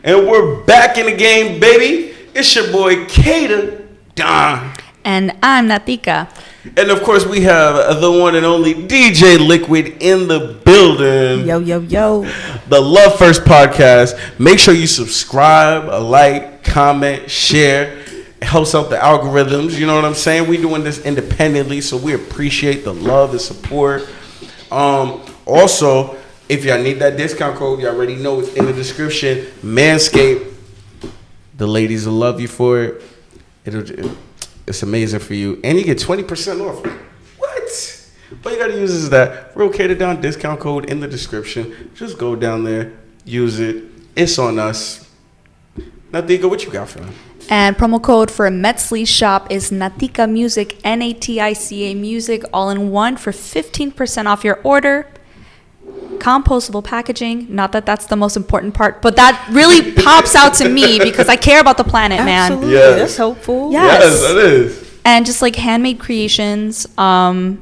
And we're back in the game, baby. It's your boy, Kata Don. And I'm Natica. And of course, we have the one and only DJ Liquid in the building. Yo, yo, yo. The Love First Podcast. Make sure you subscribe, like, comment, share. It helps out the algorithms. You know what I'm saying? We're doing this independently, so we appreciate the love and support. Also, if y'all need that discount code, you already know it's in the description. Manscaped. The ladies will love you for it. It's amazing for you. And you get 20% off. What? All you got to use is that Real Cater Down discount code in the description. Just go down there. Use it. It's on us. Natica, what you got for them? And promo code for Metzli Shop is Natica Music, Natica Music, all in one for 15% off your order. Compostable packaging, not that that's the most important part, but that really pops out to me because I care about the planet, man. Absolutely, yes. That's helpful. Yes, that is. And just like handmade creations. Shout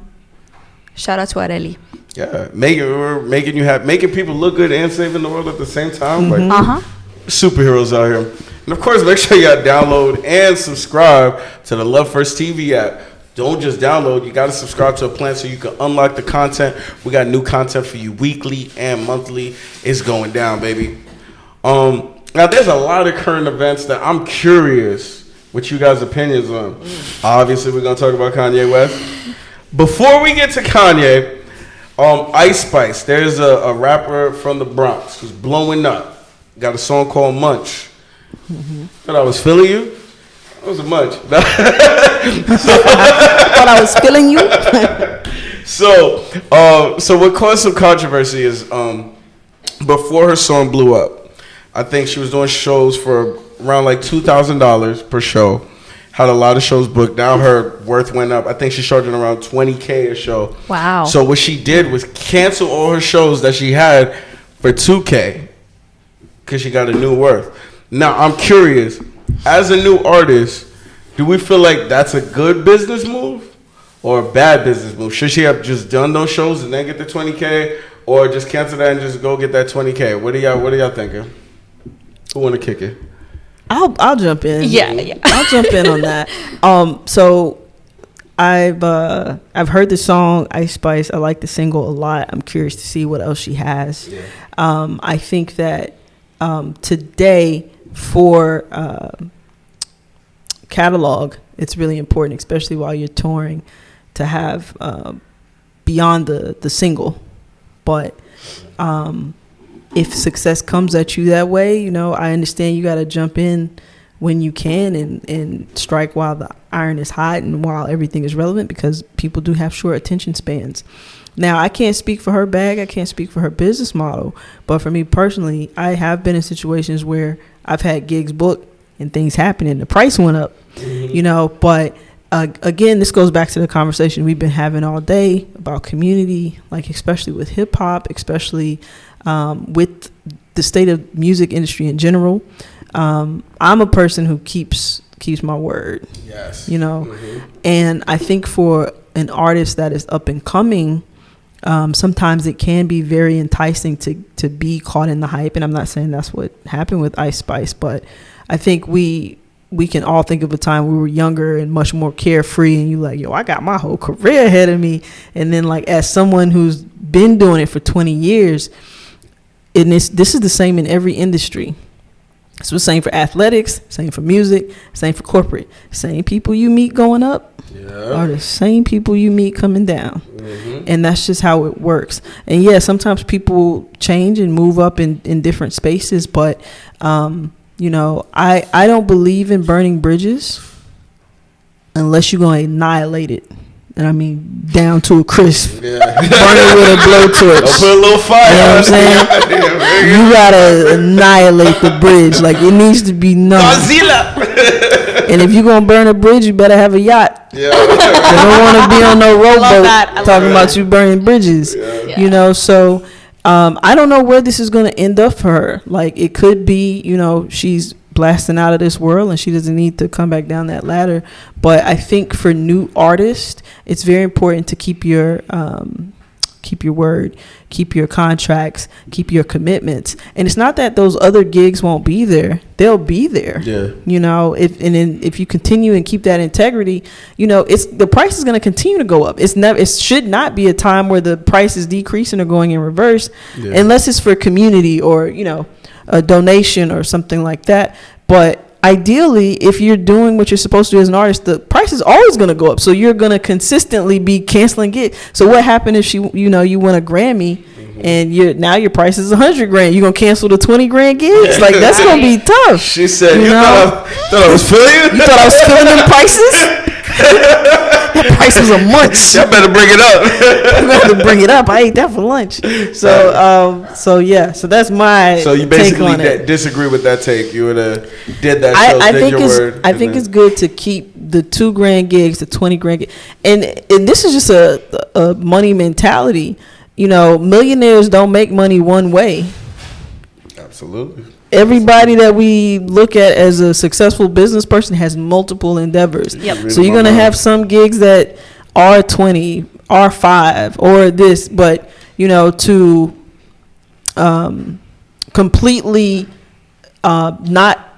out to Areli. Yeah, we're making people look good and saving the world at the same time. Mm-hmm. Like superheroes out here. And of course, make sure y'all download and subscribe to the Love First TV app. Don't just download. You got to subscribe to a plan so you can unlock the content. We got new content for you weekly and monthly. It's going down, baby. Now, there's a lot of current events that I'm curious what you guys' opinions on. Obviously, we're going to talk about Kanye West. Before we get to Kanye, Ice Spice, there's a rapper from the Bronx who's blowing up. Got a song called Munch. Thought I was feeling you. That was a munch. Thought I was feeling you. So what caused some controversy is before her song blew up, I think she was doing shows for around like $2,000 per show. Had a lot of shows booked. Now her worth went up. I think she's charging around $20K a show. Wow. So what she did was cancel all her shows that she had for $2K because she got a new worth. Now I'm curious. As a new artist, do we feel like that's a good business move or a bad business move? Should she have just done those shows and then get the $20K, or just cancel that and just go get that $20K? What are y'all thinking? Who want to kick it? I'll jump in. Yeah. I'll jump in on that. So I've heard the song Ice Spice. I like the single a lot. I'm curious to see what else she has. Yeah. I think that today, for catalog, it's really important, especially while you're touring, to have beyond the single. But if success comes at you that way, I understand you got to jump in when you can and strike while the iron is hot and while everything is relevant, because people do have short attention spans. Now, I can't speak for her bag. I can't speak for her business model. But for me personally, I have been in situations where I've had gigs booked and things happen and the price went up, But again, this goes back to the conversation we've been having all day about community, like especially with hip hop, especially with the state of music industry in general. I'm a person who keeps my word. Yes. And I think for an artist that is up and coming, sometimes it can be very enticing to be caught in the hype. And I'm not saying that's what happened with Ice Spice, but I think we can all think of a time we were younger and much more carefree, and you like, yo, I got my whole career ahead of me. And then like, as someone who's been doing it for 20 years, and this is the same in every industry. So it's the same for athletics, same for music, same for corporate. Same people you meet going up are the same people you meet coming down. Mm-hmm. And that's just how it works. And yeah, sometimes people change and move up in different spaces, but I don't believe in burning bridges unless you're going to annihilate it. And I mean, down to a crisp. Yeah. Burn it with a blowtorch. I'll put a little fire. You know what I'm saying? You gotta annihilate the bridge. Like, it needs to be numb. Godzilla. And if you're gonna burn a bridge, you better have a yacht. Yeah. You don't want to be on no rowboat talking about you burning bridges. Yeah. So I don't know where this is gonna end up for her. Like, it could be, she's blasting out of this world and she doesn't need to come back down that ladder. But I think for new artists, it's very important to keep your keep your word, keep your contracts, keep your commitments. And it's not that those other gigs won't be there. They'll be there. Yeah. You know, if you continue and keep that integrity, you know, the price is going to continue to go up. It should not be a time where the price is decreasing or going in reverse, unless it's for community or, you know, a donation or something like that. But ideally, if you're doing what you're supposed to do as an artist, the price is always going to go up. So you're going to consistently be canceling gigs. So what happened if you win a Grammy and now your price is $100,000? You're going to cancel the $20,000 gigs? Like, that's going to be tough. She said, you thought I was feeling you? You thought I was feeling them prices? That price was a munch. Y'all better bring it up. You better bring it up. I ate that for lunch. So yeah. So that's my. So you basically disagree with that take. You would have did that show. I think it's good to keep the $2,000 gigs, the $20,000 gigs, and this is just a money mentality. You know, millionaires don't make money one way. Absolutely. Everybody that we look at as a successful business person has multiple endeavors. Yep. So you're going to have some gigs that are 20, are 5, or this, but, you know, to completely not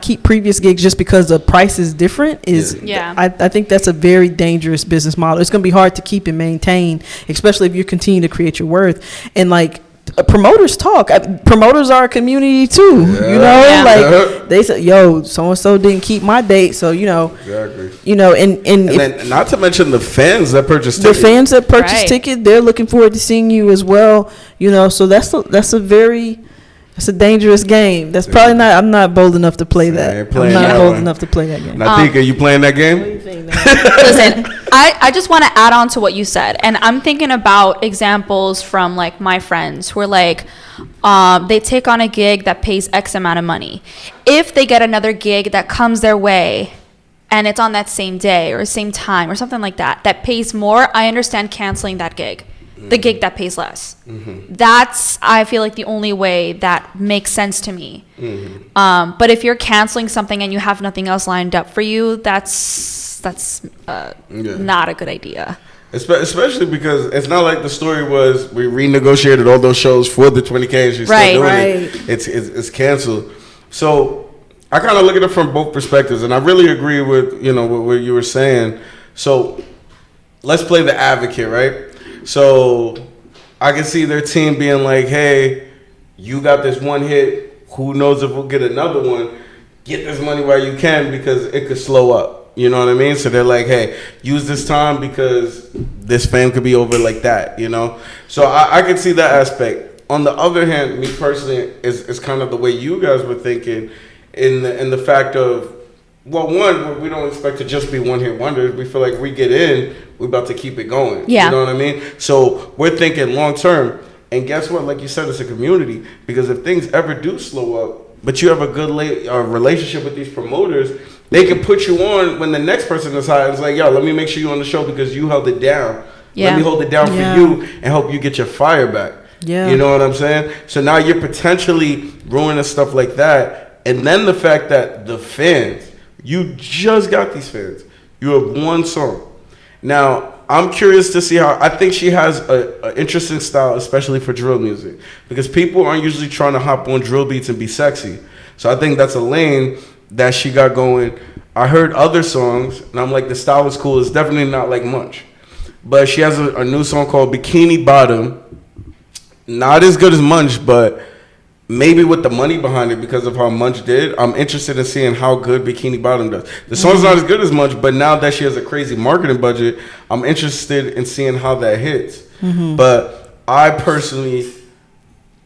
keep previous gigs just because the price is different I think that's a very dangerous business model. It's going to be hard to keep and maintain, especially if you continue to create your worth. And like, promoters talk. Promoters are a community too. Yeah. You know, like they say, "Yo, so and so didn't keep my date," so you know, exactly. You know, and then not to mention the fans that purchase tickets. The fans that purchase tickets, they're looking forward to seeing you as well. You know, so that's a dangerous game. That's probably not. I'm not bold enough to play that. I'm not bold enough to play that game. Natica, you playing that game? Listen, I just want to add on to what you said, and I'm thinking about examples from like my friends who are like, they take on a gig that pays X amount of money. If they get another gig that comes their way, and it's on that same day or same time or something like that, that pays more, I understand canceling that gig. The gig that pays less. Mm-hmm. That's, I feel like, the only way that makes sense to me. Mm-hmm. But if you're canceling something and you have nothing else lined up for you, that's not a good idea. Especially because it's not like the story was we renegotiated all those shows for the $20,000 and she's still doing it. It's canceled. So I kind of look at it from both perspectives, and I really agree with what you were saying. So let's play the advocate, right? So I can see their team being like, hey, you got this one hit. Who knows if we'll get another one? Get this money while you can because it could slow up. You know what I mean? So they're like, hey, use this time because this fan could be over like that, you know? So I can see that aspect. On the other hand, me personally, is kind of the way you guys were thinking in the fact of, well, one, we don't expect to just be one-hit wonders. We feel like we get in, we're about to keep it going. Yeah. You know what I mean? So we're thinking long-term. And guess what? Like you said, it's a community. Because if things ever do slow up, but you have a good relationship with these promoters, they can put you on when the next person decides, it's like, yo, let me make sure you're on the show because you held it down. Yeah. Let me hold it down for you and help you get your fire back. Yeah. You know what I'm saying? So now you're potentially ruining stuff like that. And then the fact that the fans, you just got these fans. You have one song. Now, I'm curious to see how, I think she has an interesting style, especially for drill music. Because people aren't usually trying to hop on drill beats and be sexy. So I think that's a lane that she got going. I heard other songs, and I'm like, the style is cool. It's definitely not like Munch. But she has a new song called Bikini Bottom. Not as good as Munch, but maybe with the money behind it because of how Munch did, I'm interested in seeing how good Bikini Bottom does. The song's not as good as Munch, but now that she has a crazy marketing budget, I'm interested in seeing how that hits. Mm-hmm. But I personally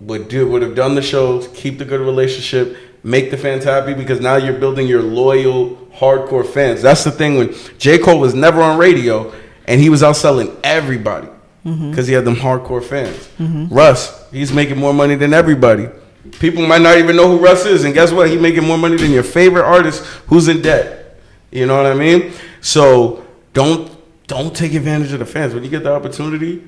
would have done the shows, keep the good relationship, make the fans happy, because now you're building your loyal, hardcore fans. That's the thing, when J. Cole was never on radio, and he was outselling everybody because he had them hardcore fans. Mm-hmm. Russ, he's making more money than everybody. People might not even know who Russ is, and guess what? He's making more money than your favorite artist who's in debt. You know what I mean? So don't take advantage of the fans. When you get the opportunity,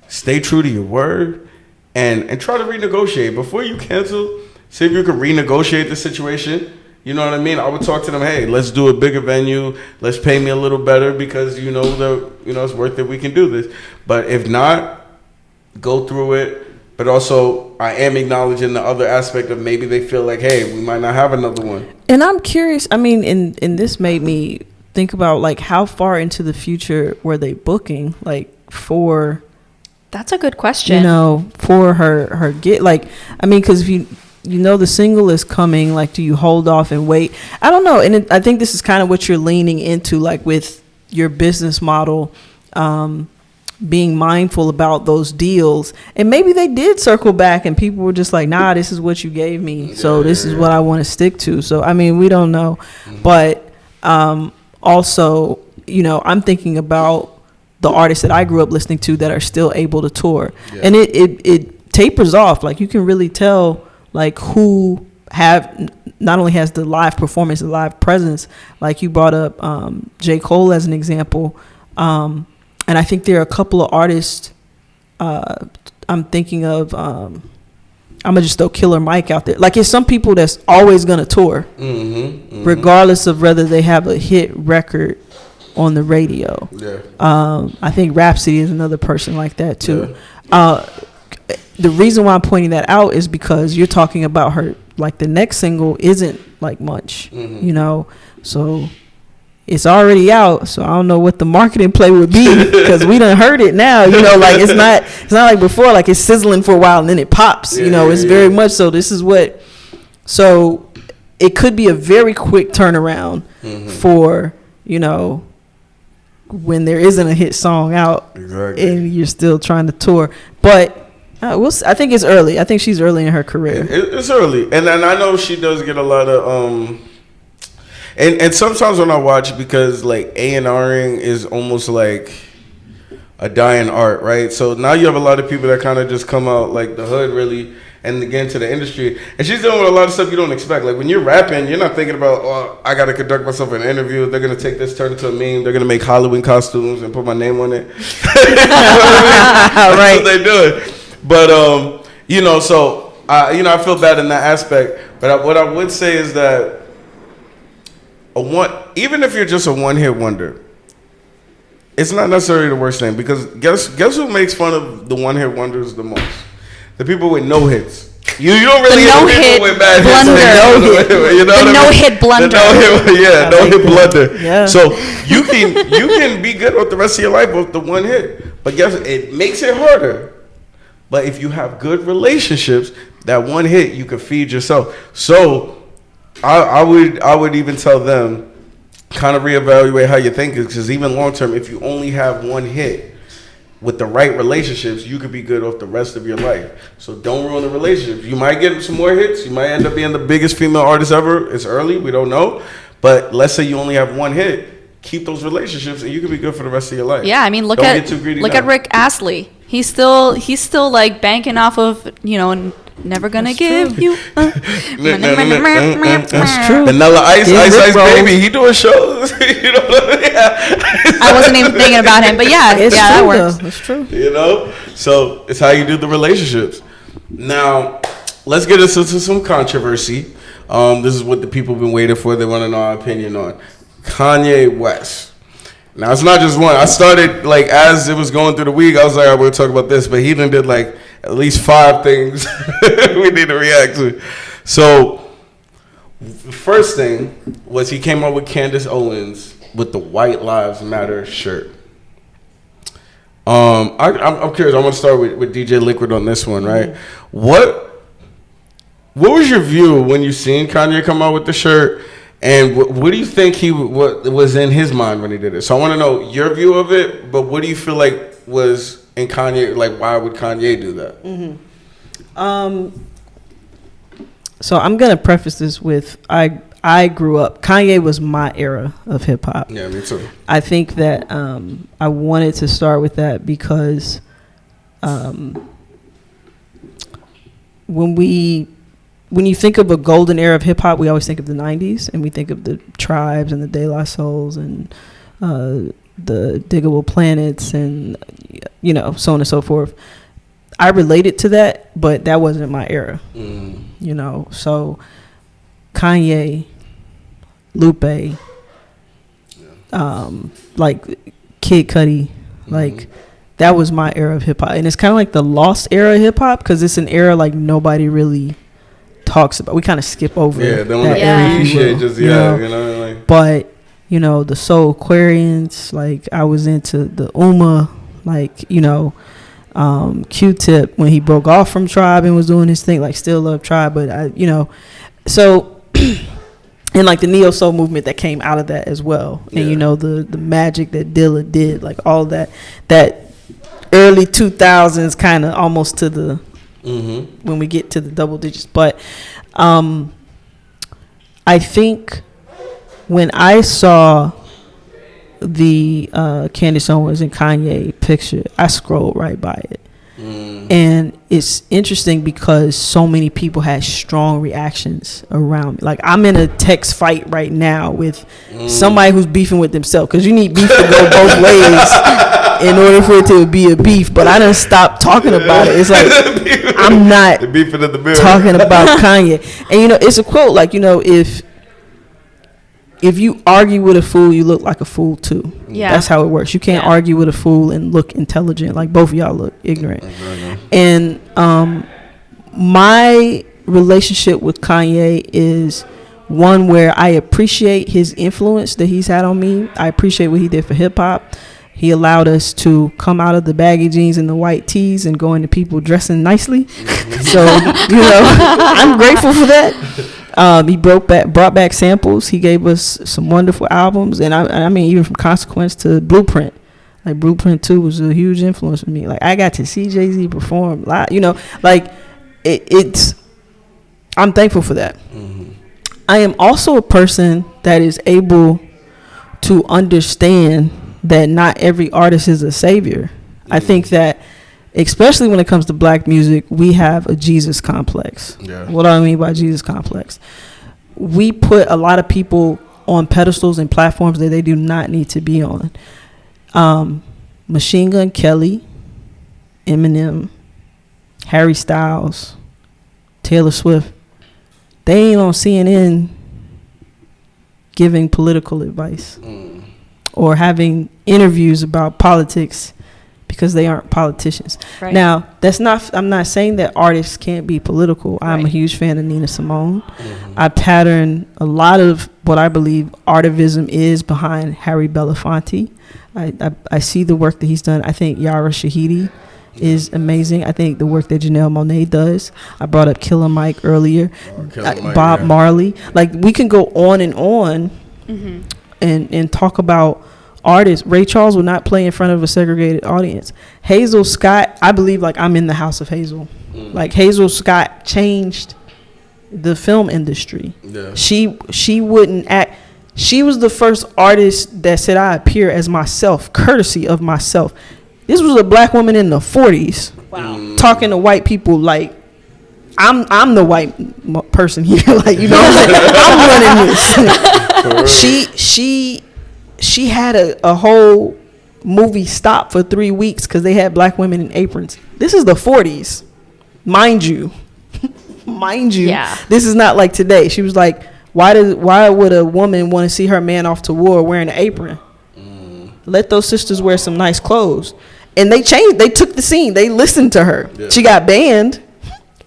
stay true to your word and try to renegotiate. Before you cancel, see if you can renegotiate the situation You know what I mean? I would talk to them, hey, let's do a bigger venue. Let's pay me a little better because it's worth it. We can do this. But if not, go through it. But also, I am acknowledging the other aspect of maybe they feel like, hey, we might not have another one. And I'm curious. I mean, and this made me think about like how far into the future were they booking, like for. That's a good question. For her get like, I mean, because if the single is coming, like, do you hold off and wait? I don't know. And I think this is kind of what you're leaning into, like with your business model, being mindful about those deals. And maybe they did circle back and people were just like, nah, this is what you gave me. So this is what I want to stick to. So, I mean, we don't know. Mm-hmm. But also, I'm thinking about the artists that I grew up listening to that are still able to tour. Yeah. And it tapers off. Like, you can really tell, like, who not only has the live performance, the live presence. Like, you brought up J. Cole as an example. And I think there are a couple of artists I'm thinking of. I'm going to just throw Killer Mike out there. Like, it's some people that's always going to tour, regardless of whether they have a hit record on the radio. Yeah. I think Rhapsody is another person like that too. Yeah. The reason why I'm pointing that out is because you're talking about her, like the next single isn't like much, so it's already out. So I don't know what the marketing play would be because we done heard it now, like it's not like before, like it's sizzling for a while and then it pops, it's very much so. So it could be a very quick turnaround for, when there isn't a hit song out and you're still trying to tour. But I think it's early. I think she's early in her career. It's early. And I know she does get a lot of and sometimes when I watch, because like A&Ring is almost like a dying art, right? So now you have a lot of people that kind of just come out like the hood really and get into the industry. And she's dealing with a lot of stuff you don't expect. Like when you're rapping, you're not thinking about, oh, I got to conduct myself in an interview. They're going to take this, turn it into a meme. They're going to make Halloween costumes and put my name on it. That's what they do. But, so, I feel bad in that aspect. But what I would say is that even if you're just a one-hit wonder, it's not necessarily the worst thing. Because guess who makes fun of the one-hit wonders the most? The people with no hits. You don't really hear the people with bad hits. The no-hit blunder. No-hit blunder. Yeah. So you can be good with the rest of your life with the one hit. But guess what? It makes it harder. But if you have good relationships, that one hit you can feed yourself. So I would even tell them kind of reevaluate how you think, because even long term, if you only have one hit, with the right relationships, you could be good off the rest of your life. So don't ruin the relationships. You might get some more hits. You might end up being the biggest female artist ever. It's early. We don't know. But let's say you only have one hit. Keep those relationships, and you can be good for the rest of your life. Yeah, I mean, look at Rick Astley. He's still like banking off of, never gonna give you. That's true. Vanilla Ice, Ice Baby. He doing shows. I wasn't even thinking about him, but that works. That's true. So it's how you do the relationships. Now, let's get into some controversy. This is what the people have been waiting for. They want to know our opinion on Kanye West. Now, it's not just one. I started, like, as it was going through the week, I was like, I will talk about this. But he done did, like, at least 5 things we need to react to. So, the first thing was he came up with Candace Owens with the White Lives Matter shirt. I'm curious. I want to start with DJ Liquid on this one, right? What was your view when you seen Kanye come out with the shirt? And what do you think what was in his mind when he did it? So I want to know your view of it, but what do you feel like was in Kanye? Like, why would Kanye do that? Mm-hmm. So I'm gonna preface this with I grew up. Kanye was my era of hip hop. Yeah, me too. I think that I wanted to start with that because when you think of a golden era of hip hop, we always think of the 90s, and we think of the Tribes and the De La Souls and the Diggable Planets and so on and so forth. I related to that, but that wasn't my era. So Kanye Lupe, like Kid Cudi, like that was my era of hip hop, and it's kind of like the lost era of hip hop because it's an era like nobody really talks about. We kind of skip over that era, if you will, just you know? Like. But you know, the Soul Aquarians, like I was into the like Q-Tip when he broke off from Tribe and was doing his thing, like still love Tribe, but so. And like the neo soul movement that came out of that as well, and the magic that Dilla did, like all that early 2000s kind of almost to the when we get to the double digits. But I think when I saw the Candace Owens and Kanye picture, I scrolled right by it. And it's interesting because so many people had strong reactions around me. Like I'm in a text fight right now with somebody who's beefing with themselves, because you need beef to go both ways in order for it to be a beef. But I done stopped talking about it. It's like I'm not talking about Kanye. And it's a quote like, if you argue with a fool, you look like a fool too. Yeah. That's how it works. You can't argue with a fool and look intelligent. Like both of y'all look ignorant. And my relationship with Kanye is one where I appreciate his influence that he's had on me. I appreciate what he did for hip hop. He allowed us to come out of the baggy jeans and the white tees and go into people dressing nicely. So, I'm grateful for that. He brought back samples. He gave us some wonderful albums. And I mean, even from Consequence to Blueprint. Like Blueprint 2 was a huge influence for me. Like I got to see Jay-Z perform live, like it's, I'm thankful for that. I am also a person that is able to understand that not every artist is a savior. I think that, especially when it comes to black music, we have a Jesus complex. Yeah. What do I mean by Jesus complex? We put a lot of people on pedestals and platforms that they do not need to be on. Machine Gun Kelly, Eminem, Harry Styles, Taylor Swift, they ain't on CNN giving political advice or having interviews about politics because they aren't politicians. Right. Now, I'm not saying that artists can't be political. Right. I'm a huge fan of Nina Simone. I pattern a lot of what I believe artivism is behind Harry Belafonte. I see the work that he's done. I think Yara Shahidi is amazing. I think the work that Janelle Monáe does. I brought up Killer Mike earlier. Bob Marley. Like we can go on and talk about artists. Ray Charles would not play in front of a segregated audience. Hazel Scott, I believe like I'm in the house of Hazel. Like Hazel Scott changed the film industry. Yeah. She wouldn't act. She was the first artist that said I appear as myself, courtesy of myself. This was a black woman in the 40s. Wow. Talking to white people like I'm the white person here. Like, you know what I'm saying? I'm running this. She had a whole movie stop for 3 weeks because they had black women in aprons. This is the 40s, mind you. Yeah. This is not like today. She was like, why would a woman want to see her man off to war wearing an apron? Let those sisters wear some nice clothes. And they changed. They took the scene. They listened to her. Yeah. She got banned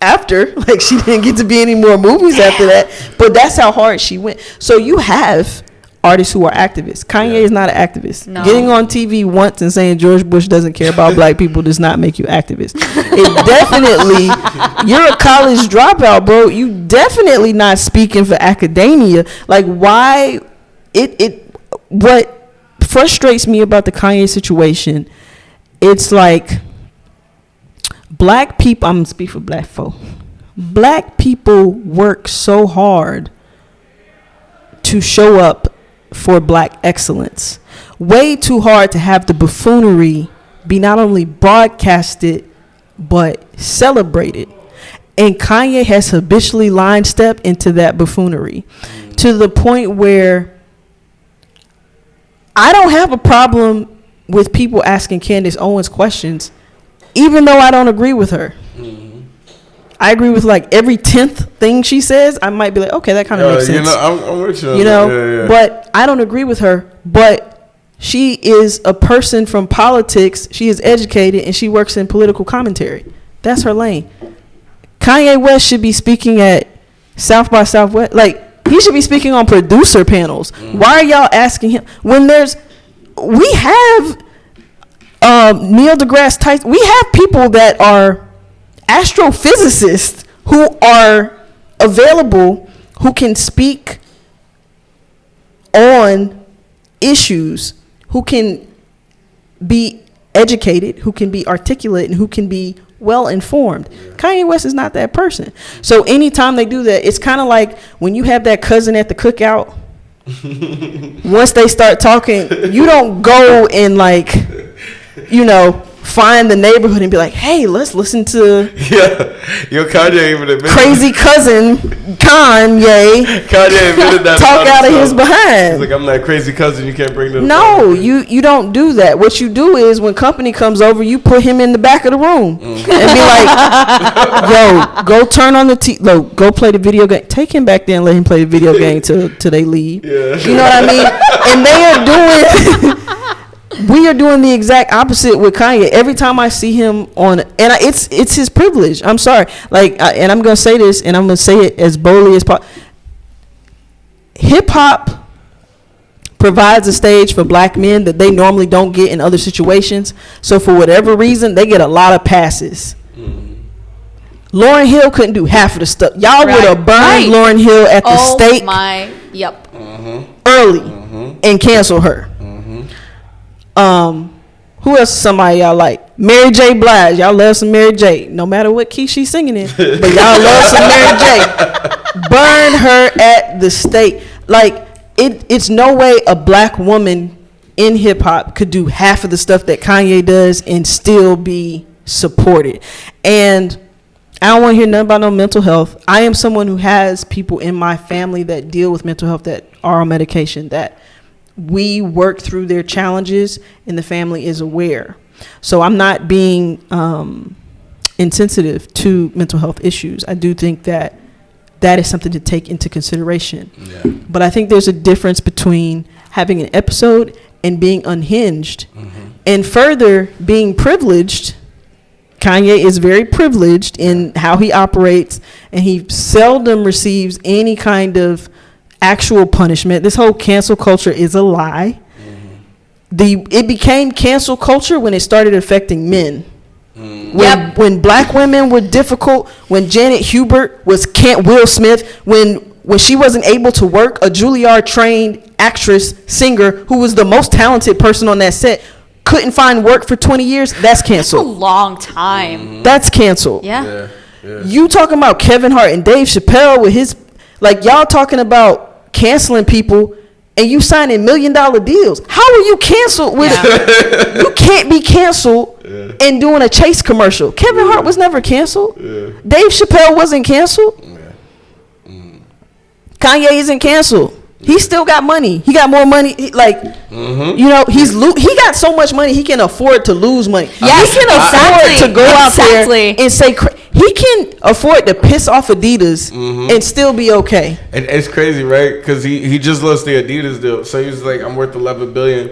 after. Like, she didn't get to be any more movies after that. But that's how hard she went. So you have artists who are activists. Kanye is not an activist. No. Getting on TV once and saying George Bush doesn't care about black people does not make you activist. It definitely, you're a college dropout, bro. You definitely not speaking for academia. Like, why what frustrates me about the Kanye situation, it's like black people, I'm gonna speak for black folk. Black people work so hard to show up for black excellence. Way too hard to have the buffoonery be not only broadcasted but celebrated. And Kanye has habitually line stepped into that buffoonery to the point where I don't have a problem with people asking Candace Owens questions, even though I don't agree with her. I agree with like every 10th thing she says. I might be like, okay, that kind of makes sense. You know, I'm with you. You know, but I don't agree with her. But she is a person from politics. She is educated and she works in political commentary. That's her lane. Kanye West should be speaking at South by Southwest. Like, he should be speaking on producer panels. Why are y'all asking him when we have Neil deGrasse Tyson. We have people that are astrophysicists who are available, who can speak on issues, who can be educated, who can be articulate, and who can be well informed. Kanye West is not that person. So anytime they do that, it's kind of like when you have that cousin at the cookout. Once they start talking, you don't go and like, you know, find the neighborhood and be like, hey, let's listen to Kanye even admitted crazy cousin Kanye admitted that talk out of his behind. He's like, I'm that crazy cousin you can't bring to the No, party. you don't do that. What you do is when company comes over, you put him in the back of the room and be like, yo, go turn on the go play the video game. Take him back there and let him play the video game till they leave. Yeah. You know what I mean? And they are doing we are doing the exact opposite with Kanye. Every time I see him on, and it's his privilege. I'm sorry, and I'm gonna say this, and I'm gonna say it as boldly as possible. Hip hop provides a stage for black men that they normally don't get in other situations. So for whatever reason, they get a lot of passes. Lauryn Hill couldn't do half of the stuff. Y'all would have burned Lauryn Hill at the stake. Early and cancel her. Who else is somebody y'all like? Mary J. Blige. Y'all love some Mary J. No matter what key she's singing in, but y'all love some Mary J. Burn her at the stake. Like, it's no way a black woman in hip hop could do half of the stuff that Kanye does and still be supported. And I don't want to hear nothing about no mental health. I am someone who has people in my family that deal with mental health that are on medication, that we work through their challenges and the family is aware. So I'm not being insensitive to mental health issues. I do think that is something to take into consideration. Yeah. But I think there's a difference between having an episode and being unhinged. And further, being privileged. Kanye is very privileged in how he operates, and he seldom receives any kind of actual punishment. This whole cancel culture is a lie. It became cancel culture when it started affecting men. When black women were difficult, when Janet Hubert was Will Smith, when she wasn't able to work, a Juilliard trained actress, singer who was the most talented person on that set couldn't find work for 20 years, that's canceled. That's a long time. That's canceled. Yeah. You talking about Kevin Hart and Dave Chappelle with his, like, y'all talking about canceling people and you signing $1 million deals. How are you canceled with you can't be canceled and doing a Chase commercial. Kevin Hart was never canceled. Dave Chappelle wasn't canceled. Kanye isn't canceled. He still got money. He got more money. You know, he got so much money he can afford to lose money. Yes, he can afford to go out there and say he can afford to piss off Adidas and still be okay. And it's crazy, right? Because he just lost the Adidas deal, so he was like, I'm worth $11 billion.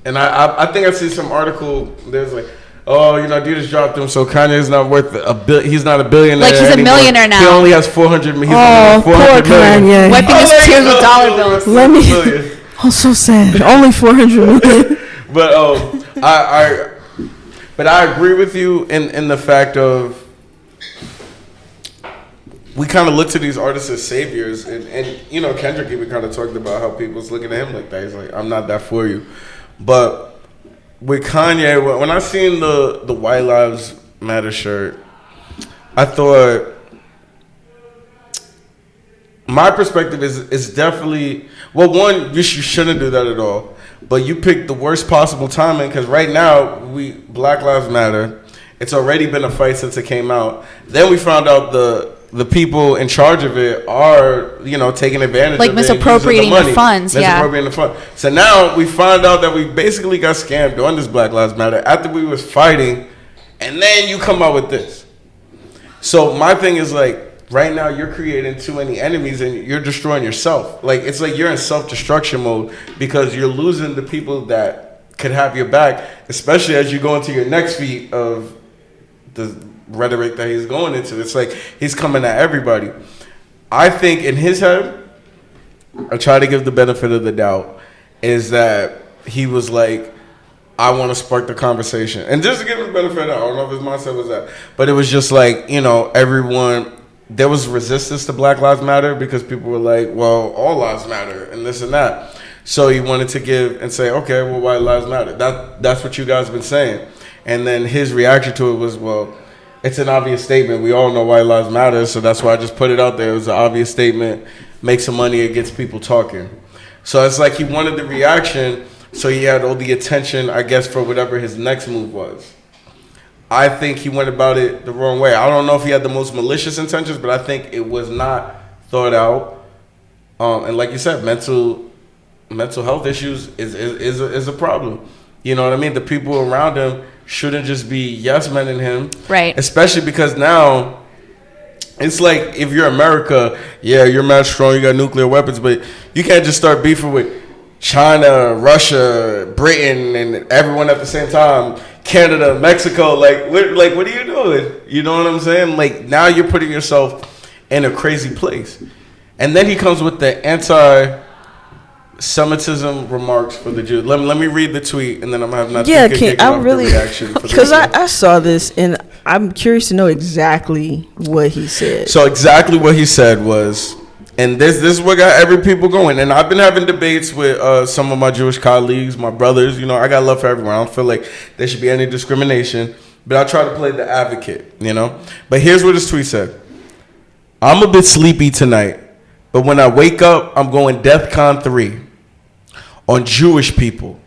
And I think I see some article. There's like, oh, you know, Adidas dropped him, so Kanye's not worth he's not a billionaire. Like, he's anymore. a millionaire now. He only has 400 million. Poor Kanye. Wiping his tears with dollar bills. Let me. Oh, so sad. Only 400 million. But I agree with you in the fact of we kind of look to these artists as saviors, and you know, Kendrick even kind of talked about how people's looking at him like that. He's like, I'm not that for you. But with Kanye, when I seen the White Lives Matter shirt, I thought my perspective is definitely, well, one, you shouldn't do that at all. But you picked the worst possible timing, because right now Black Lives Matter. It's already been a fight since it came out. Then we found out the people in charge of it are, you know, taking advantage of it. Like misappropriating the funds, Misappropriating the funds. So now we find out that we basically got scammed on this Black Lives Matter after we was fighting, and then you come out with this. So my thing is like, right now you're creating too many enemies and you're destroying yourself. Like, it's like you're in self-destruction mode because you're losing the people that could have your back, especially as you go into your next feat of the rhetoric that he's going into. It's like he's coming at everybody. I think in his head, I try to give the benefit of the doubt, is that he was like, I want to spark the conversation. And just to give him the benefit of the doubt, I don't know if his mindset was that, but it was just like, you know, everyone, there was resistance to Black Lives Matter because people were like, well, all lives matter and this and that. So he wanted to give and say, okay, well, white lives matter. That's what you guys have been saying. And then his reaction to it was, well, it's an obvious statement. We all know white lives matter, so that's why I just put it out there. It was an obvious statement. Make some money, it gets people talking. So it's like he wanted the reaction, so he had all the attention, I guess, for whatever his next move was. I think he went about it the wrong way. I don't know if he had the most malicious intentions, but I think it was not thought out. And like you said, mental health issues is a problem. You know what I mean? The people around him shouldn't just be yes men in him. Right. Especially because now it's like, if you're America, yeah, you're mad strong, you got nuclear weapons, but you can't just start beefing with China, Russia, Britain, and everyone at the same time. Canada, Mexico, like what are you doing? You know what I'm saying? Like, now you're putting yourself in a crazy place. And then he comes with the anti-Semitism remarks for the Jews. Let me read the tweet, and then I'm gonna have I'm really, because I saw this and I'm curious to know exactly what he said. So exactly what he said was, and this is what got every people going. And I've been having debates with some of my Jewish colleagues, my brothers. You know, I got love for everyone. I don't feel like there should be any discrimination, but I try to play the advocate, you know. But here's what his tweet said. I'm a bit sleepy tonight, but when I wake up, I'm going DEFCON 3 on Jewish people.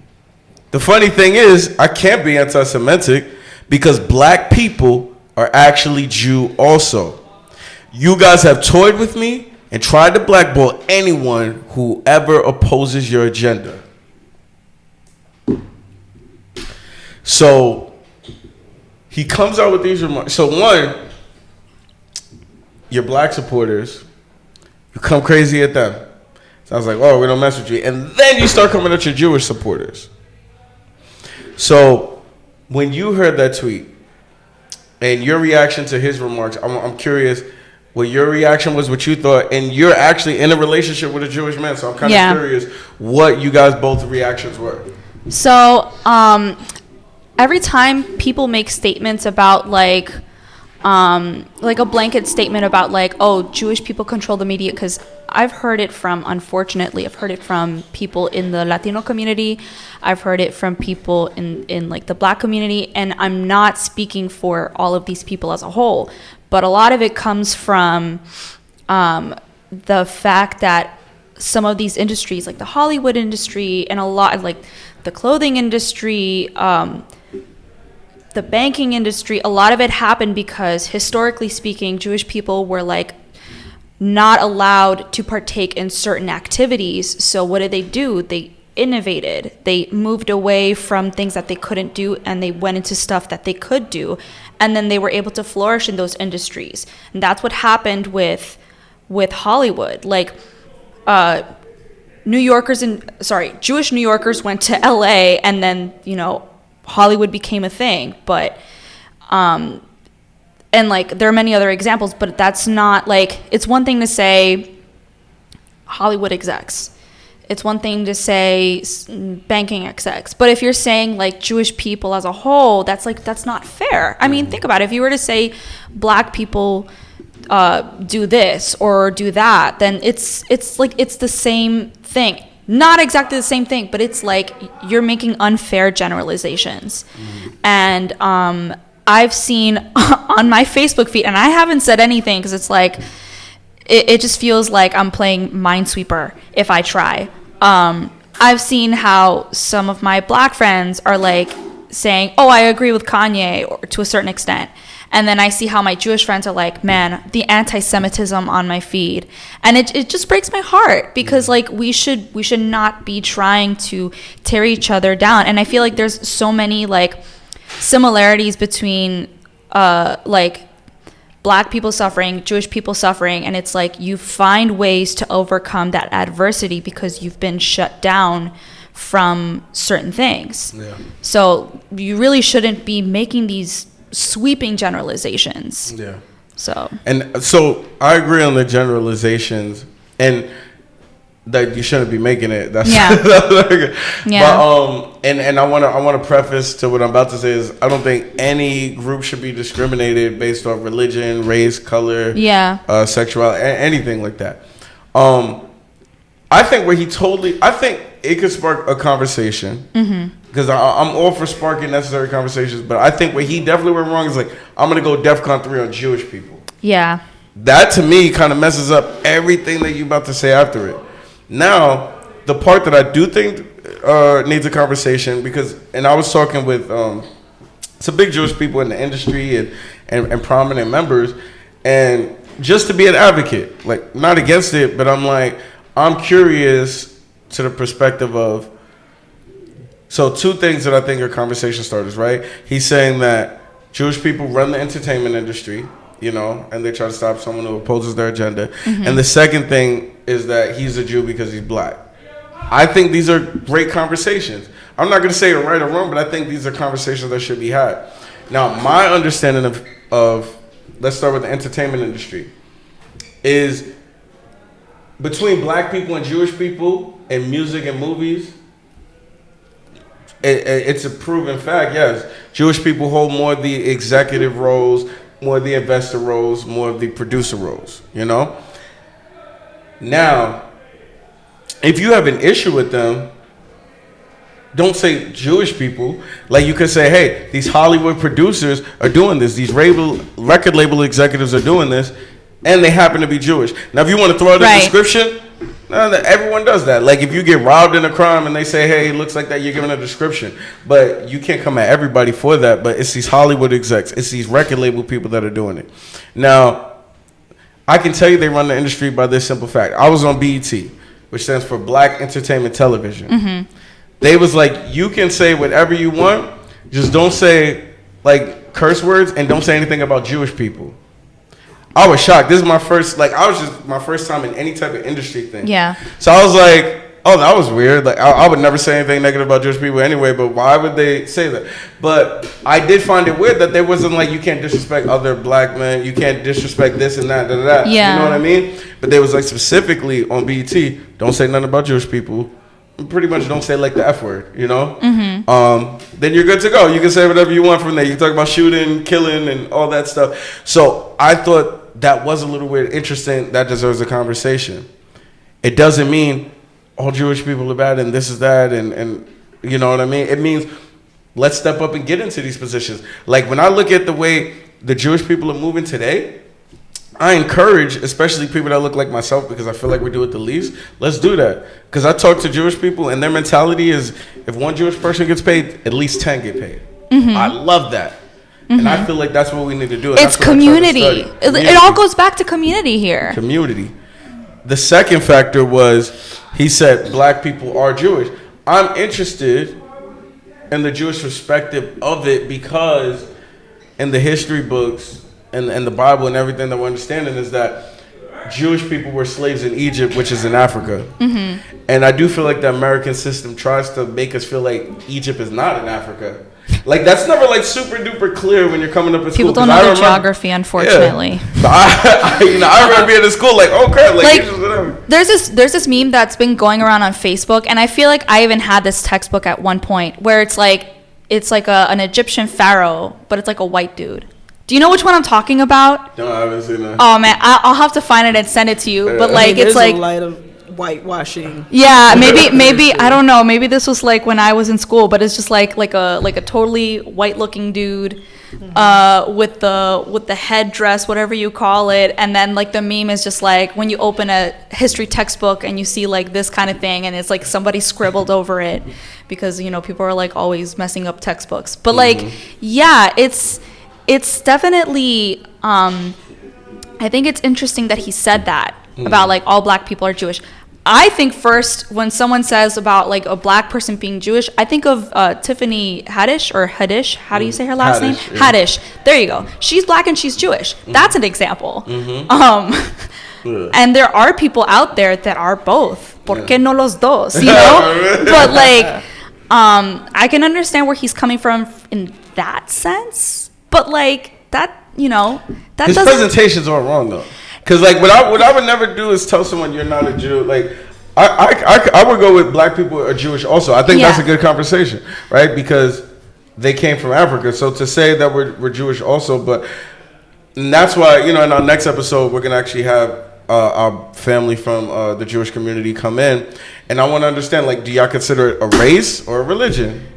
The funny thing is, I can't be anti-Semitic because black people are actually Jew also. You guys have toyed with me and tried to blackball anyone who ever opposes your agenda. So he comes out with these remarks. So one, your black supporters, you come crazy at them. So I was like, oh, we don't mess with you. And then you start coming at your Jewish supporters. So when you heard that tweet and your reaction to his remarks, I'm curious what your reaction was, what you thought, and you're actually in a relationship with a Jewish man, so I'm kind of curious what you guys both reactions were. So every time people make statements about like a blanket statement about like, oh, Jewish people control the media, because I've heard it from people in the Latino community, I've heard it from people in like the black community, and I'm not speaking for all of these people as a whole, but a lot of it comes from the fact that some of these industries, like the Hollywood industry and a lot like the clothing industry, the banking industry, a lot of it happened because historically speaking, Jewish people were like not allowed to partake in certain activities. So what did they do? They innovated. They moved away from things that they couldn't do and they went into stuff that they could do. And then they were able to flourish in those industries. And that's what happened with Hollywood. Like Jewish New Yorkers went to LA and then, you know, Hollywood became a thing. But and like there are many other examples, but that's not like, it's one thing to say Hollywood execs. It's one thing to say banking execs. But if you're saying like Jewish people as a whole, that's not fair. I mean, think about it. If you were to say black people do this or do that, then it's like it's the same thing. Not exactly the same thing, but it's like you're making unfair generalizations. And I've seen on my Facebook feed, and I haven't said anything because it's like it just feels like I'm playing Minesweeper if I try. I've seen how some of my black friends are like saying, oh, I agree with Kanye, or to a certain extent. And then I see how my Jewish friends are like, man, the antisemitism on my feed. And it just breaks my heart because like we should not be trying to tear each other down. And I feel like there's so many like similarities between like Black people suffering, Jewish people suffering, and it's like you find ways to overcome that adversity because you've been shut down from certain things. Yeah. So you really shouldn't be making these sweeping generalizations. Yeah. So I agree on the generalizations, and that you shouldn't be making it. That's yeah. Yeah. But and I want to preface to what I'm about to say is I don't think any group should be discriminated based off religion, race, color, sexuality, anything like that. I think it could spark a conversation because I'm all for sparking necessary conversations, but I think where he definitely went wrong is like I'm gonna go DEFCON 3 on Jewish people. Yeah. That to me kind of messes up everything that you're about to say after it. Now, the part that I do think needs a conversation and I was talking with some big Jewish people in the industry and prominent members, and just to be an advocate, like not against it, but I'm curious to the perspective of, so two things that I think are conversation starters, right? He's saying that Jewish people run the entertainment industry, and they try to stop someone who opposes their agenda. And the second thing is that he's a Jew because he's black. I think these are great conversations. I'm not going to say you're right or wrong, but I think these are conversations that should be had. Now, my understanding of let's start with the entertainment industry, is between black people and Jewish people in music and movies, it's a proven fact, yes. Jewish people hold more of the executive roles, more of the investor roles, more of the producer roles, Now, if you have an issue with them, don't say Jewish people. Like you could say, hey, these Hollywood producers are doing this. These record label executives are doing this, and they happen to be Jewish. Now, if you want to throw out a description, everyone does that. Like if you get robbed in a crime and they say, hey, it looks like that, you're giving a description. But you can't come at everybody for that. But it's these Hollywood execs. It's these record label people that are doing it. Now, I can tell you they run the industry by this simple fact. I was on BET, which stands for Black Entertainment Television. They was like, you can say whatever you want, just don't say like curse words and don't say anything about Jewish people. I was shocked. This is my first time in any type of industry thing. Yeah. So I was like, oh, that was weird. Like I would never say anything negative about Jewish people anyway, but why would they say that? But I did find it weird that there wasn't like, you can't disrespect other black men, you can't disrespect this and that, Yeah. You know what I mean? But they was like specifically on BET, don't say nothing about Jewish people. Pretty much don't say like the F word, then you're good to go. You can say whatever you want from there. You can talk about shooting, killing, and all that stuff. So I thought that was a little weird, interesting. That deserves a conversation. It doesn't mean all Jewish people are bad and this is that, and you know what I mean? It means let's step up and get into these positions. Like when I look at the way the Jewish people are moving today, I encourage, especially people that look like myself, because I feel like we do it the least, let's do that. Because I talk to Jewish people and their mentality is if one Jewish person gets paid, at least 10 get paid. I love that. And I feel like that's what we need to do. It's community. It all goes back to community here. Community. The second factor was, he said black people are Jewish. I'm interested in the Jewish perspective of it because in the history books and the Bible and everything that we're understanding is that Jewish people were slaves in Egypt, which is in Africa. And I do feel like the American system tries to make us feel like Egypt is not in Africa. Like that's never like super duper clear when you're coming up in school. People don't know their geography, unfortunately. Yeah. But I remember being in school like, oh crap, like whatever. There's this meme that's been going around on Facebook, and I feel like I even had this textbook at one point where it's like an Egyptian pharaoh, but it's like a white dude. Do you know which one I'm talking about? No, I haven't seen that. Oh man, I'll have to find it and send it to you. But like, it's like a light of whitewashing. Yeah, maybe I don't know. Maybe this was like when I was in school, but it's just like a totally white looking dude, with the headdress, whatever you call it, and then like the meme is just like when you open a history textbook and you see like this kind of thing, and it's like somebody scribbled over it because people are like always messing up textbooks. But like, yeah, it's definitely. I think it's interesting that he said that about like all black people are Jewish. I think first when someone says about like a black person being Jewish, I think of Tiffany Haddish or Haddish. How do you say her last name? Yeah. Haddish. There you go. She's black and she's Jewish. That's an example. And there are people out there that are both. ¿Por qué no los dos? You know? But like, I can understand where he's coming from in that sense. But like that, you know, that his presentations aren't wrong though. Because like what I would never do is tell someone you're not a Jew. Like I would go with black people are Jewish also. I think that's a good conversation, right? Because they came from Africa. So to say that we're Jewish also, but and that's why, you know, in our next episode we're gonna actually have our family from the Jewish community come in, and I want to understand, like, do y'all consider it a race or a religion?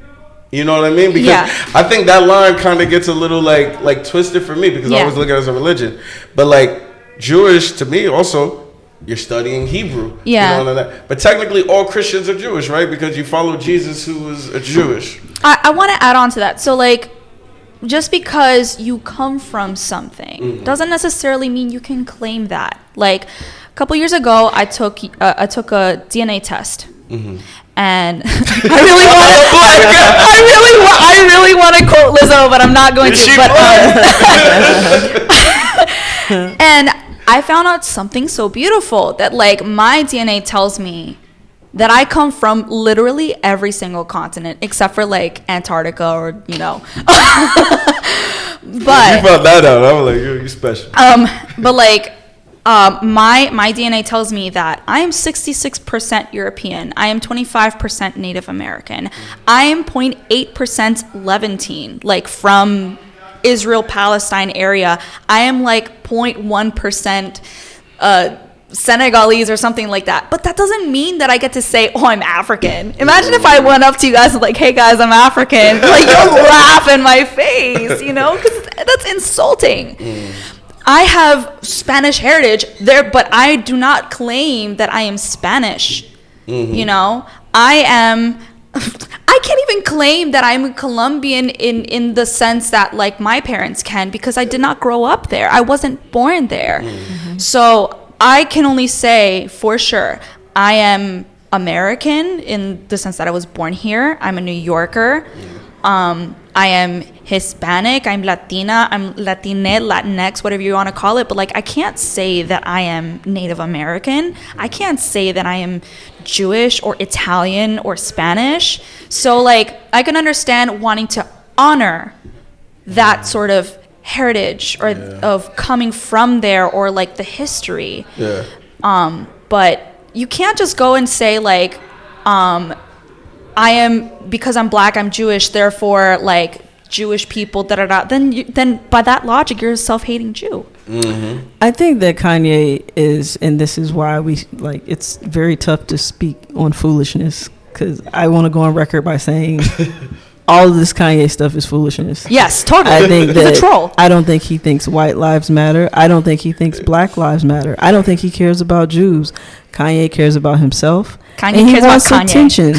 You know what I mean? Because I think that line kind of gets a little like twisted for me, because I always look at it as a religion. But like Jewish to me also, you're studying Hebrew. Yeah. You know, but technically all Christians are Jewish, right? Because you follow Jesus, who was a Jewish. I want to add on to that. So like, just because you come from something doesn't necessarily mean you can claim that. Like a couple years ago, I took a DNA test, and I really want to quote Lizzo, but I'm not going to. But and I found out something so beautiful, that like my DNA tells me that I come from literally every single continent except for like Antarctica, or, you know. But you found that out. I was like, you're special. But like, my DNA tells me that I am 66% European. I am 25% Native American. I am 0.8% Levantine, like from Israel, Palestine area. I am like 0.1% Senegalese or something like that. But that doesn't mean that I get to say, oh, I'm African. Imagine if I went up to you guys and like, hey guys, I'm African. Like, you'll laugh in my face, you know, because that's insulting. I have Spanish heritage there, but I do not claim that I am Spanish. You know, I can't even claim that I'm Colombian in the sense that like my parents can, because I did not grow up there. I wasn't born there. So I can only say for sure I am American in the sense that I was born here. I'm a New Yorker. I am Hispanic. I'm Latina. I'm Latine, Latinx, whatever you want to call it. But like, I can't say that I am Native American. I can't say that I am Jewish or Italian or Spanish. So like, I can understand wanting to honor that sort of heritage or of coming from there, or like the history. But you can't just go and say like, I am, because I'm black, I'm Jewish, therefore like Jewish people then by that logic you're a self-hating Jew. I think that Kanye is, and this is why we like, it's very tough to speak on foolishness, because I want to go on record by saying all of this Kanye stuff is foolishness. Yes, totally. I think that he's a troll. I don't think he thinks white lives matter. I don't think he thinks black lives matter. I don't think he cares about Jews. Kanye cares about himself. Kanye cares about Kanye. Attention.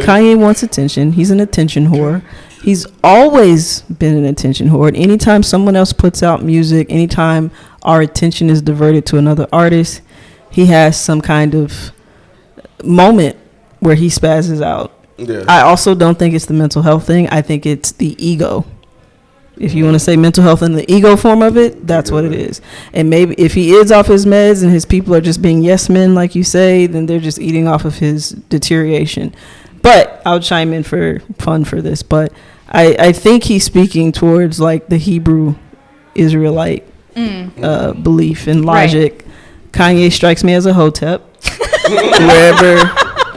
Kanye wants attention. He's an attention whore. He's always been an attention whore. And anytime someone else puts out music, anytime our attention is diverted to another artist, he has some kind of moment where he spazzes out. I also don't think it's the mental health thing. I think it's the ego. If you want to say mental health in the ego form of it, that's what it is. And maybe if he is off his meds and his people are just being yes men, like you say, then they're just eating off of his deterioration. But I'll chime in for fun for this. But I think he's speaking towards like the Hebrew Israelite belief and logic. Right. Kanye strikes me as a hotep.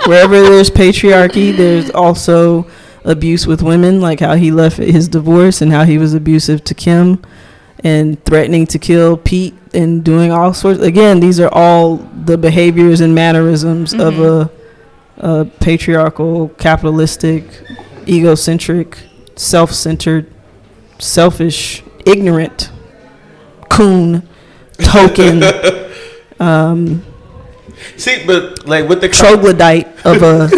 Wherever there's patriarchy, there's also abuse with women, like how he left his divorce and how he was abusive to Kim and threatening to kill Pete and doing all sorts. Again, these are all the behaviors and mannerisms of a patriarchal, capitalistic, egocentric, self-centered, selfish, ignorant, coon, token, see, but like with the troglodyte of a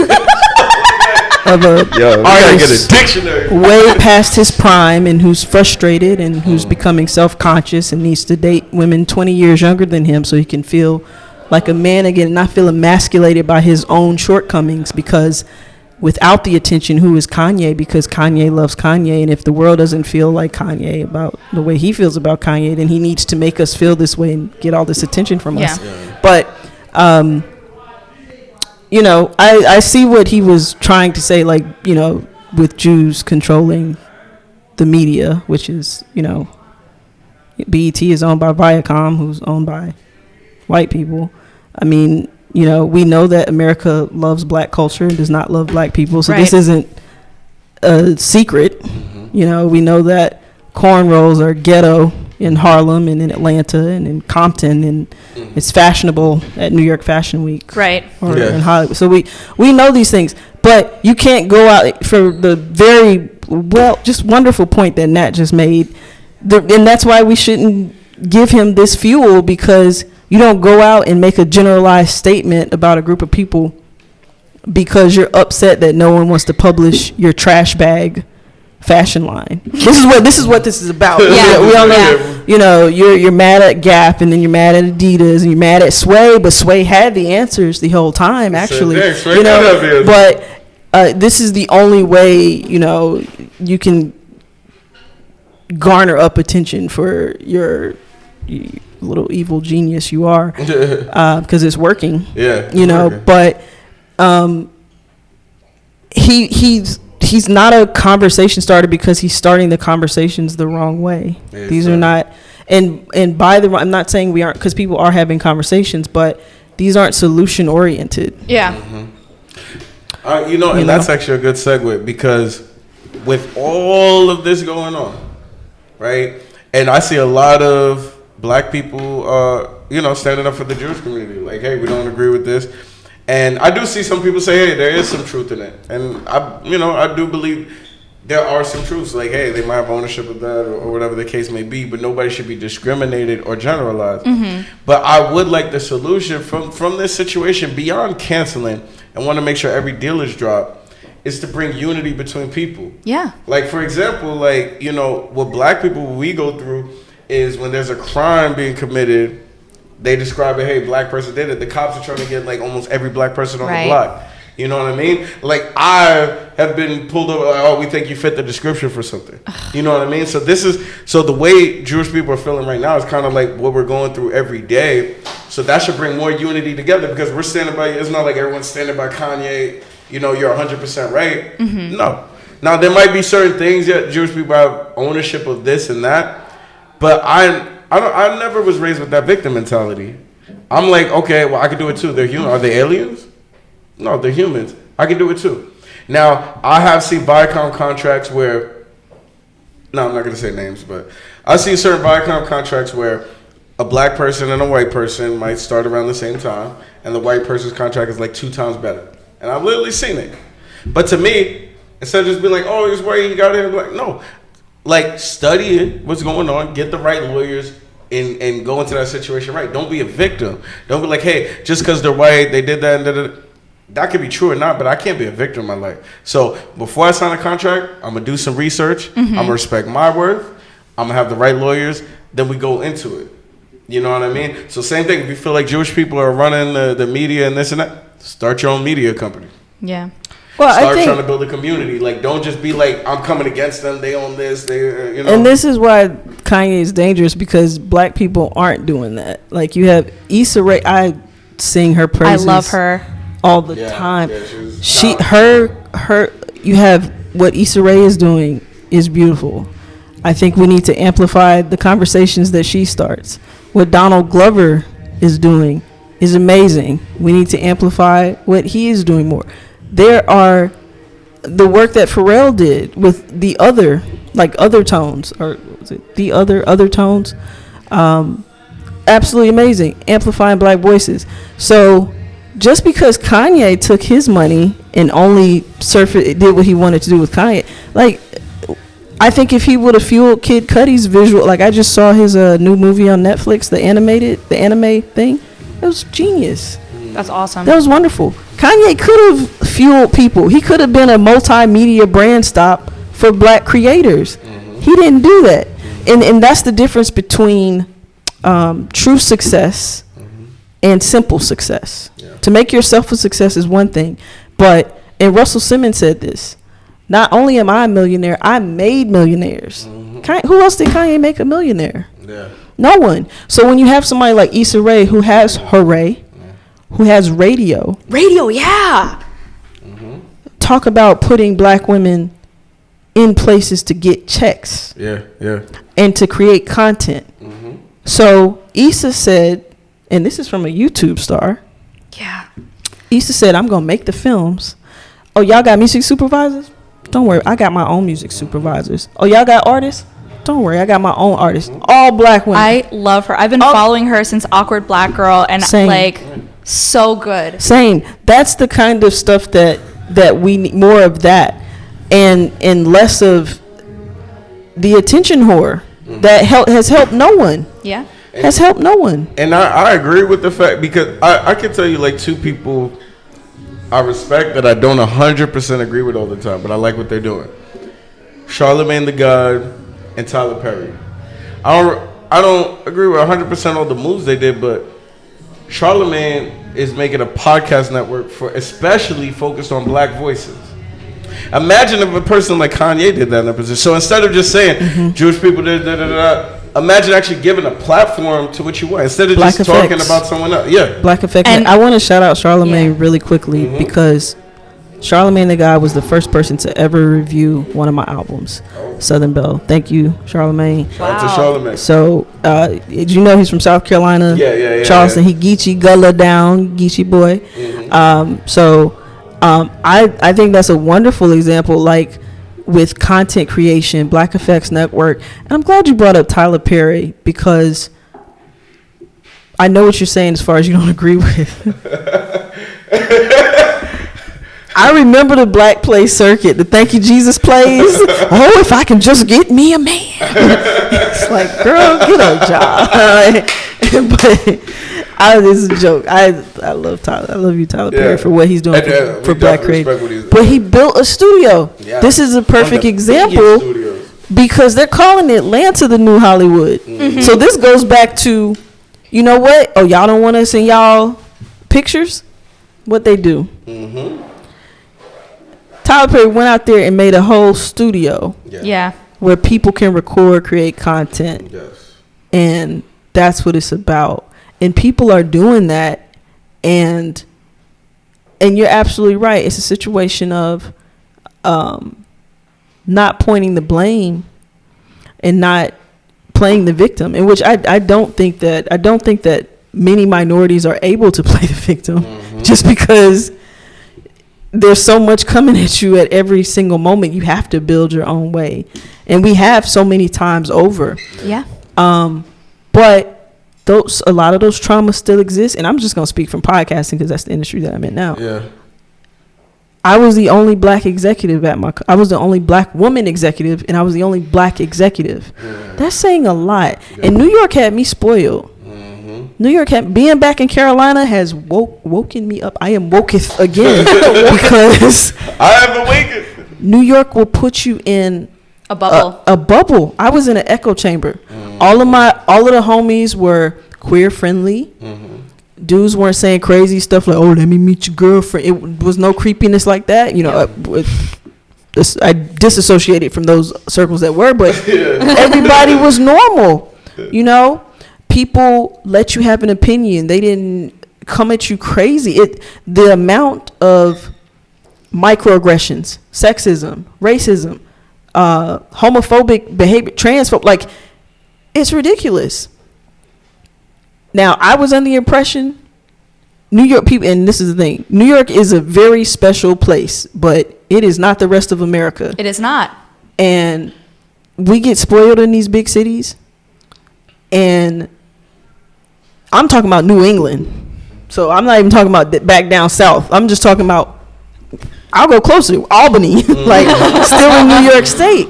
artist get a dictionary. Way past his prime, and who's frustrated and who's becoming self-conscious and needs to date women 20 years younger than him so he can feel like a man again, not feel emasculated by his own shortcomings, because without the attention, who is Kanye? Because Kanye loves Kanye, and if the world doesn't feel like Kanye about the way he feels about Kanye, then he needs to make us feel this way and get all this attention from us. Yeah. But you know, I see what he was trying to say, like, you know, with Jews controlling the media, which is, you know, BET is owned by Viacom, who's owned by white people. I mean, you know, we know that America loves black culture and does not love black people. So this isn't a secret. Mm-hmm. You know, we know that cornrows are ghetto in Harlem and in Atlanta and in Compton, and it's fashionable at New York Fashion Week. Right. Or in Hollywood. So we know these things. But you can't go out for the very, well, just wonderful point that Nat just made. And that's why we shouldn't give him this fuel, because you don't go out and make a generalized statement about a group of people because you're upset that no one wants to publish your trash bag fashion line. This is what this is about. Yeah. We all know, you know, you're mad at Gap, and then you're mad at Adidas, and you're mad at Sway, but Sway had the answers the whole time, actually. You know, but this is the only way, you know, you can garner up attention for your little evil genius you are, because it's working. Yeah, you know. Working. But he's not a conversation starter, because he's starting the conversations the wrong way. Yeah, these are not, and by the, I'm not saying we aren't, because people are having conversations, but these aren't solution oriented. Yeah. Mm-hmm. You know, and that's actually a good segue, because with all of this going on, right? And I see a lot of black people, you know, standing up for the Jewish community. Like, hey, we don't agree with this. And I do see some people say, hey, there is some truth in it. And I do believe there are some truths. Like, hey, they might have ownership of that, or whatever the case may be, but nobody should be discriminated or generalized. Mm-hmm. But I would like the solution from this situation, beyond canceling, and want to make sure every deal is dropped, is to bring unity between people. Yeah. Like, for example, like, you know, what black people, we go through is when there's a crime being committed, they describe it, hey, black person did it. The cops are trying to get, like, almost every black person on the block. You know what I mean? Like, I have been pulled over, like, oh, we think you fit the description for something. You know what I mean? So the way Jewish people are feeling right now is kind of like what we're going through every day. So that should bring more unity together, because we're standing by, it's not like everyone's standing by Kanye, you know, you're 100% right. Mm-hmm. No. Now, there might be certain things that Jewish people have ownership of this and that, but I never was raised with that victim mentality. I'm like, okay, well, I can do it too. They're human. Are they aliens? No, they're humans. I can do it too. Now, I have seen Viacom contracts where, no, I'm not going to say names, but I've seen certain Viacom contracts where a black person and a white person might start around the same time, and the white person's contract is like 2 times better. And I've literally seen it. But to me, instead of just being like, oh, he's white, he got it, like, no. Like, study it, what's going on, get the right lawyers, and go into that situation right. Don't be a victim. Don't be like, hey, just because they're white, they did that, and da-da-da. That could be true or not, but I can't be a victim in my life. So before I sign a contract, I'm going to do some research. Mm-hmm. I'm going to respect my worth. I'm going to have the right lawyers. Then we go into it. You know what I mean? So same thing. If you feel like Jewish people are running the media and this and that, start your own media company. Yeah. Well, start trying to build a community. Like, don't just be like, I'm coming against them. They own this. They, you know. And this is why Kanye is dangerous, because black people aren't doing that. Like, you have Issa Rae. I sing her praises. I love her all the time. Yeah, you have what Issa Rae is doing is beautiful. I think we need to amplify the conversations that she starts. What Donald Glover is doing is amazing. We need to amplify what he is doing more. There are the work that Pharrell did with the other, like other tones, or was it the other tones? Absolutely amazing. Amplifying black voices. So just because Kanye took his money and only did what he wanted to do with Kanye, like, I think if he would have fueled Kid Cudi's visual, like I just saw his new movie on Netflix, the anime thing, it was genius. That's awesome. That was wonderful. Kanye could have fueled people. He could have been a multimedia brand stop for black creators. Mm-hmm. He didn't do that. And that's the difference between true success and simple success. Yeah. To make yourself a success is one thing, but and Russell Simmons said this. Not only am I a millionaire, I made millionaires. Who else did Kanye make a millionaire? Yeah. No one. So when you have somebody like Issa Rae who has Hooray, who has radio, yeah. talk about putting black women in places to get checks. Yeah. Yeah. And to create content. So Issa said, and this is from a YouTube star. Yeah. Issa said, I'm going to make the films. Oh, y'all got music supervisors? Don't worry, I got my own music supervisors. Oh, y'all got artists? Don't worry, I got my own artists. All black women. I love her. I've been following her since Awkward Black Girl, and Same. like, so good. Same. That's the kind of stuff that we need, more of that, and less of the attention whore that has helped no one. Yeah. Has helped no one. And I agree with the fact, because I can tell you like two people I respect that I don't 100% agree with all the time, but I like what they're doing. Charlamagne the God and Tyler Perry. I don't agree with 100% all the moves they did, but Charlamagne is making a podcast network for especially focused on black voices. Imagine if a person like Kanye did that in a position. So instead of just saying Jewish people did imagine actually giving a platform to what you want instead of Black just Effects. talking about someone else. Yeah. Black Effect. And I want to shout out Charlamagne really quickly because Charlamagne the God was the first person to ever review one of my albums, Southern Belle. Thank you, Charlamagne. Shout out to Charlamagne. So, did you know he's from South Carolina? Yeah. Charleston. He Geechee Gullah down, Geechee boy. I think that's a wonderful example, like with content creation, Black Effects Network. And I'm glad you brought up Tyler Perry because I know what you're saying as far as you don't agree with. I remember the Black Play circuit, the Thank You Jesus plays. Oh, if I can just get me a man. It's like, girl, get a job. But this is a joke. I love Tyler. I love you, Tyler Perry, for what he's doing for Black creators. But he built a studio. Yeah. This is a perfect example because they're calling Atlanta the new Hollywood. So this goes back to, you know what? Oh, y'all don't want us in y'all pictures? What they do? Tyler Perry went out there and made a whole studio. Yeah. Where people can record, create content. Yes. And that's what it's about. And people are doing that, and you're absolutely right. It's a situation of not pointing the blame and not playing the victim, in which I don't think that many minorities are able to play the victim just because there's so much coming at you at every single moment. You have to build your own way, and we have so many times over. Yeah. But a lot of those traumas still exist, and I'm just gonna speak from podcasting because that's the industry that I'm in now. Yeah. I was the only black executive I was the only black woman executive, and I was the only black executive. That's saying a lot. Yeah. And New York had me spoiled. New York being back in Carolina has woken me up. I am woketh again because I have awakened. New York will put you in a bubble. A bubble. I was in an echo chamber. All of the homies were queer friendly. Dudes weren't saying crazy stuff like, "Oh, let me meet your girlfriend." It was no creepiness like that. You know, I disassociated from those circles that were, but everybody was normal. You know, people let you have an opinion. They didn't come at you crazy. The amount of microaggressions, sexism, racism, homophobic behavior, transphobic, like, it's ridiculous. Now, I was under the impression New York people, and this is the thing, New York is a very special place, but it is not the rest of America. It is not. And we get spoiled in these big cities. And I'm talking about New England. So I'm not even talking about back down south. I'm just talking about, I'll go closer, Albany, like still in New York State.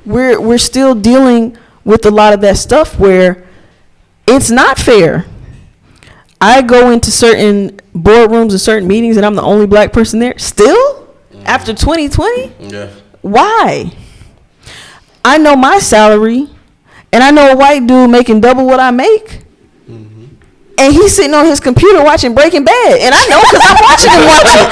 We're still dealing with a lot of that stuff where it's not fair. I go into certain boardrooms and certain meetings and I'm the only black person there. Still? After 2020? Yeah. Why? I know my salary and I know a white dude making double what I make. And and he's sitting on his computer watching Breaking Bad, and I know because I'm watching him watch it.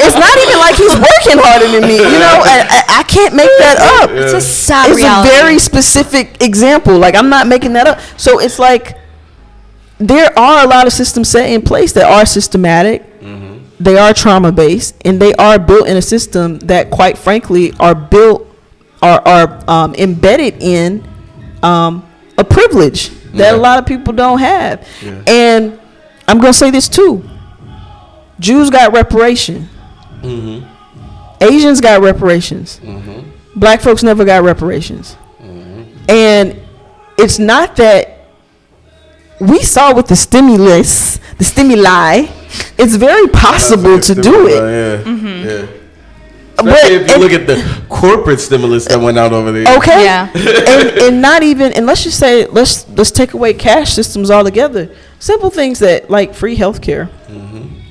It's not even like he's working harder than me, you know. I can't make that up. It's a sad It's reality. a very specific example. Like, I'm not making that up. So it's like there are a lot of systems set in place that are systematic. They are trauma based, and they are built in a system that, quite frankly, are embedded in a privilege that a lot of people don't have. And I'm gonna say this too: Jews got reparation, Asians got reparations, Black folks never got reparations. And it's not that we saw with the stimuli. It's very possible to do it. But if you look at the corporate stimulus that went out over there. Okay. Yeah. and not even, and let's just say, let's take away cash systems altogether. Simple things that, like free healthcare,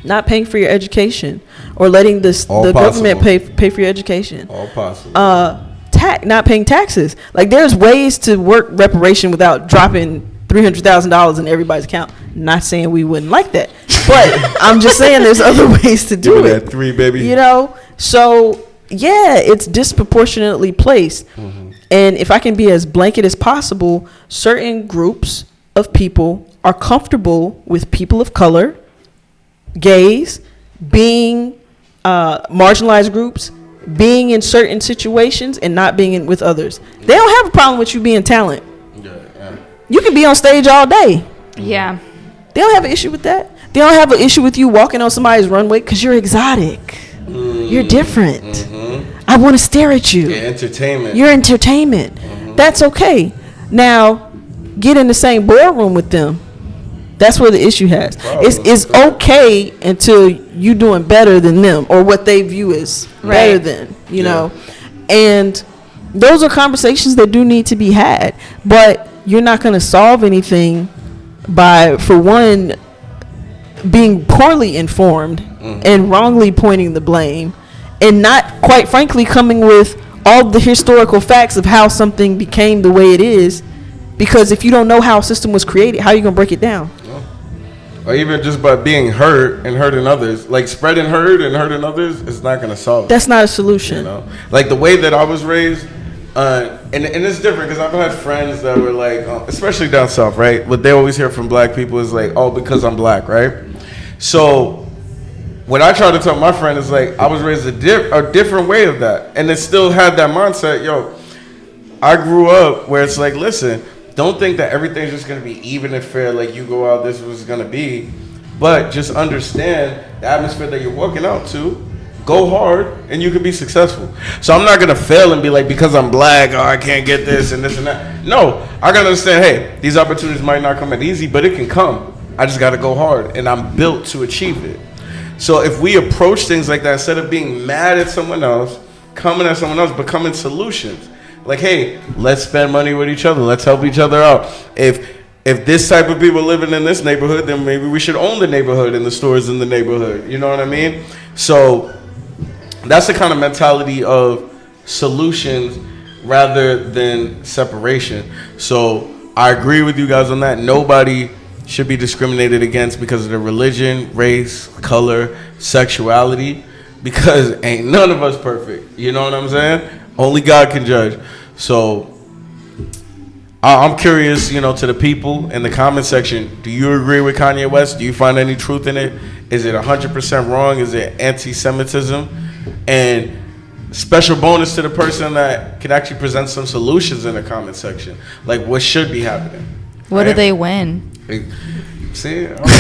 not paying for your education, or letting the government pay for your education. All possible. Not paying taxes. Like, there's ways to work reparation without dropping $300,000 in everybody's account. Not saying we wouldn't like that, but I'm just saying there's other ways to do it. That 3, baby. You know, so yeah, it's disproportionately placed. And if I can be as blanket as possible, certain groups of people are comfortable with people of color, gays, being marginalized groups, being in certain situations and not being in with others. They don't have a problem with you being talent. You can be on stage all day. Yeah. They don't have an issue with that. They don't have an issue with you walking on somebody's runway because you're exotic. You're different. I want to stare at you. Yeah, entertainment. You're entertainment. That's okay. Now, get in the same boardroom with them. That's where the issue has. It's okay until you doing better than them, or what they view as better than, you know. And those are conversations that do need to be had. But you're not going to solve anything by, for one, being poorly informed and wrongly pointing the blame, and not, quite frankly, coming with all the historical facts of how something became the way it is. Because if you don't know how a system was created, how are you going to break it down? Or even just by being hurt and hurting others. Like, spreading hurt and hurting others is not going to solve it. That's not a solution. You know? Like, the way that I was raised, and it's different because I've had friends that were like, especially down south, right? What they always hear from black people is like, oh, because I'm black, right? So when I try to tell my friend, it's like, I was raised a different way of that. And it still had that mindset, yo, I grew up where it's like, listen, don't think that everything's just going to be even and fair, like you go out, this was going to be. But just understand the atmosphere that you're walking out to. Go hard, and you can be successful. So I'm not going to fail and be like, because I'm black, oh, I can't get this and this and that. No, I got to understand, hey, these opportunities might not come at easy, but it can come. I just got to go hard, and I'm built to achieve it. So if we approach things like that, instead of being mad at someone else, coming at someone else, becoming solutions. Like, hey, let's spend money with each other. Let's help each other out. If this type of people living in this neighborhood, then maybe we should own the neighborhood and the stores in the neighborhood. You know what I mean? So that's the kind of mentality of solutions rather than separation. So I agree with you guys on that. Nobody should be discriminated against because of their religion, race, color, sexuality, because ain't none of us perfect. You know what I'm saying? Only God can judge. So I'm curious, you know, to the people in the comment section, do you agree with Kanye West? Do you find any truth in it? Is it 100% wrong? Is it antisemitism? And special bonus to the person that can actually present some solutions in the comment section. Like, what should be happening? What do they win? See, I was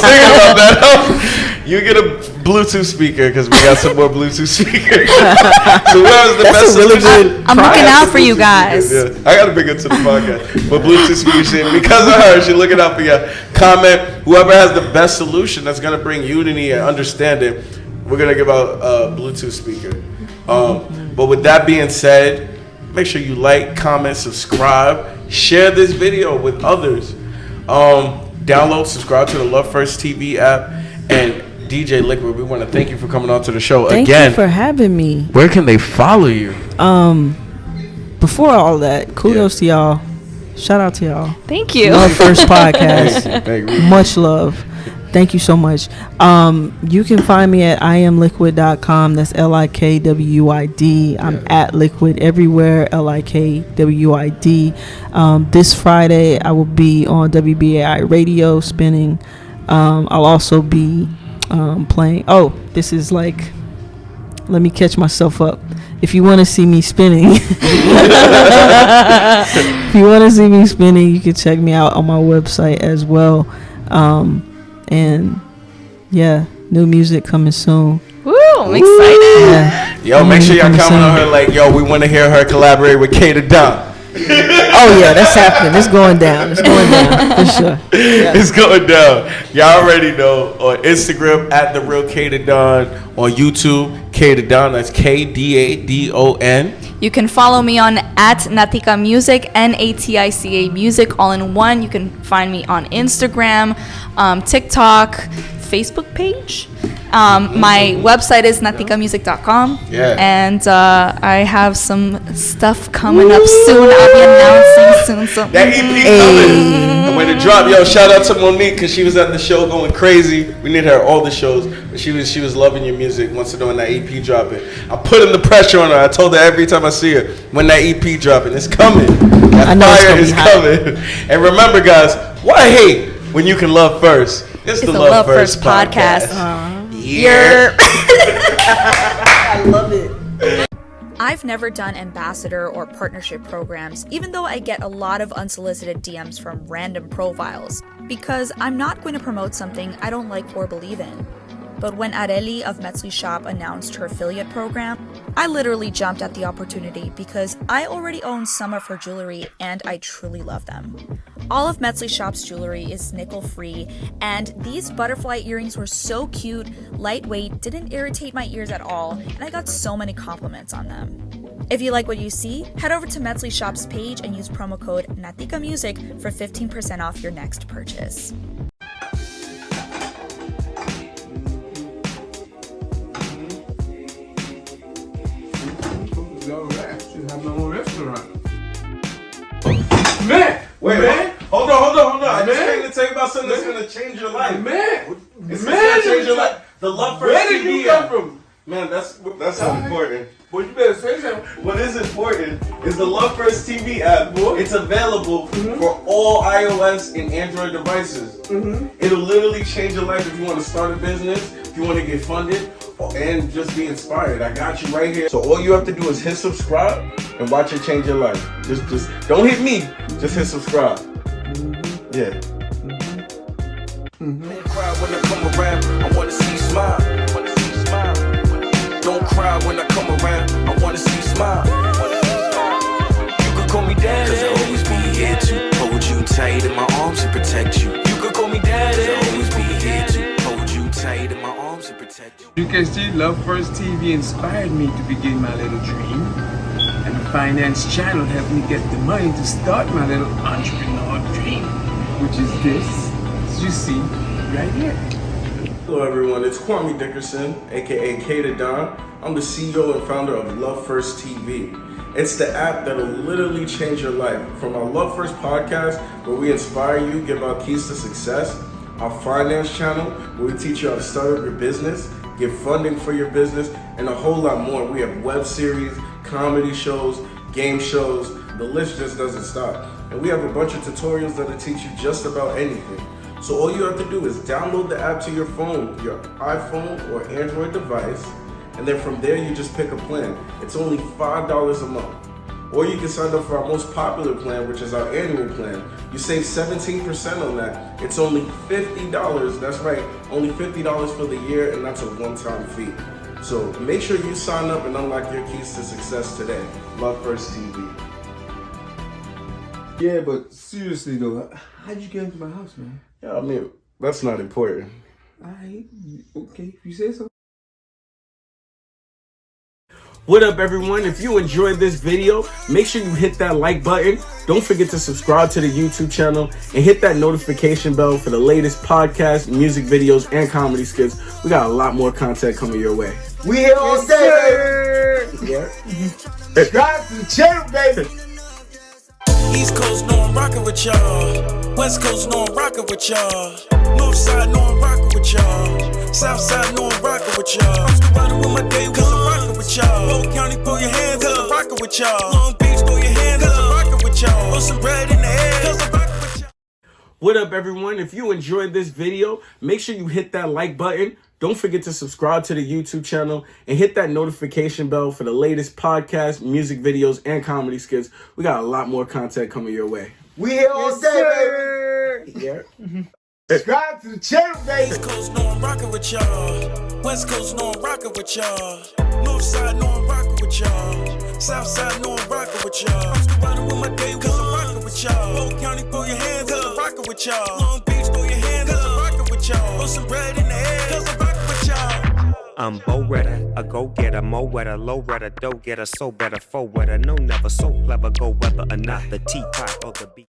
thinking about that. You get a Bluetooth speaker because we got some more Bluetooth speakers. So whoever's the best solution. I'm looking out for you guys. Yeah. I got to bring it to the podcast. But Bluetooth speaker, because of her, she's looking out for you. Comment, whoever has the best solution that's going to bring unity and understanding, we're going to give out a Bluetooth speaker. But with that being said, make sure you like, comment, subscribe, share this video with others. Download, subscribe to the Love First TV app, and DJ Liquid, we want to thank you for coming on to the show Thank again. you for having me. Where can they follow you? Before all that, kudos to y'all Shout out to y'all. Thank you. Love First Podcast. Thank you. Much love. Thank you so much. You can find me at iamliquid.com. That's LIKWID. I'm at Liquid everywhere, LIKWID. This Friday, I will be on WBAI Radio spinning. I'll also be playing. Oh, this is like, let me catch myself up. If you want to see me spinning, you can check me out on my website as well. And yeah, new music coming soon. Woo, I'm excited. Yeah. Yo, make sure y'all comment on her like, yo, we want to hear her collaborate with K the Don. Oh yeah, that's happening. It's going down. It's going down for sure. Yeah. It's going down. Y'all already know. On Instagram at the real K the Don. On YouTube, K the Don. That's KDADON. You can follow me on at Natica Music, NATICA Music, all in one. You can find me on Instagram, TikTok, Facebook page. My website is naticamusic.com. Yeah. And I have some stuff coming up soon. I'll be announcing soon. So That EP coming. And when it drop, yo, shout out to Monique because she was at the show going crazy. We need her at all the shows. But she was loving your music once it when that EP dropping. I'm putting the pressure on her. I told her every time I see her, when that EP dropping, it's coming. That I know fire it's is gonna coming. And remember, guys, why hate when you can love first? It's the Love First Podcast. Yeah. I love it. I've never done ambassador or partnership programs, even though I get a lot of unsolicited DMs from random profiles, because I'm not going to promote something I don't like or believe in. But when Areli of Metzli Shop announced her affiliate program, I literally jumped at the opportunity because I already own some of her jewelry and I truly love them. All of Metzli Shop's jewelry is nickel-free, and these butterfly earrings were so cute, lightweight, didn't irritate my ears at all, and I got so many compliments on them. If you like what you see, head over to Metzli Shop's page and use promo code NATICAMUSIC for 15% off your next purchase. Man, wait, man. Hold on. I just came to tell you about something that's gonna change your life. Man, It's gonna change your life. The Love First where did TV you come app. from? Man, that's so important. But you better say something. What is important is the Love First TV app. What? It's available for all iOS and Android devices. It'll literally change your life if you want to start a business, if you want to get funded, and just be inspired. I got you right here. So all you have to do is hit subscribe and watch it change your life. Just don't hit me. Just hit subscribe. Yeah. Don't cry when I come around. I wanna see you smile. Don't cry when I come around. I wanna see you smile. You could call me daddy, 'cause I'll always be here to hold you tight in my arms and protect you. You could call me daddy, 'cause I'll always be here to hold you tight in my arms and protect you. You can see Love First TV inspired me to begin my little dream. And the finance channel helped me get the money to start my little entrepreneur dream, which is this, as you see right here. Hello everyone, it's Kwame Dickerson, aka K the Don. I'm the CEO and founder of Love First TV. It's the app that'll literally change your life. From our Love First podcast, where we inspire you, give out keys to success, our finance channel, where we teach you how to start up your business, get funding for your business, and a whole lot more. We have web series, comedy shows, game shows, the list just doesn't stop. And we have a bunch of tutorials that'll teach you just about anything. So all you have to do is download the app to your phone, your iPhone or Android device, and then from there you just pick a plan. It's only $5 a month. Or you can sign up for our most popular plan, which is our annual plan. You save 17% on that. It's only $50, that's right, only $50 for the year, and that's a one-time fee. So make sure you sign up and unlock your keys to success today. Love First TV. Yeah, but seriously though, how'd you get into my house, man? Yeah, I mean, that's not important. Okay, if you say so. What up everyone, if you enjoyed this video, make sure you hit that like button. Don't forget to subscribe to the YouTube channel and hit that notification bell for the latest podcasts, music videos, and comedy skits. We got a lot more content coming your way. We here all day. Yeah. Subscribe to the channel, baby. East Coast know I'm rockin' with y'all. West Coast know I'm rockin' with y'all. North Side know I'm rockin' with y'all. South Side know I'm rockin' with y'all. I'm still riding with my day, cause I'm rockin' with y'all. Old County, throw your hands up, I'm rockin' with y'all. Long Beach, throw your hands up, I'm rockin' with y'all. Throw some bread in the air, cause I'm rockin' with y'all. What up, everyone? If you enjoyed this video, make sure you hit that like button. Don't forget to subscribe to the YouTube channel and hit that notification bell for the latest podcasts, music videos, and comedy skits. We got a lot more content coming your way. We here all day, baby. Yeah. Subscribe to the channel, baby. East Coast know I'm rockin' with y'all. West Coast know I'm rockin' with y'all. North Side know I'm rockin' with y'all. South Side know I'm rockin' with y'all. I'm still riding with my day, cause I'm rockin' with y'all. Old County, throw your hands up, I'm rockin' with y'all. Long Beach, throw your hands up, I'm rockin' with y'all. Throw some bread in the air, cause I'm rockin' with y'all. I'm Bo-Redder, a go-getter, mo-wetter, low-redder, dough-getter, so better, faux-wetter, no never, so clever, go whether or not the teapot or the beat.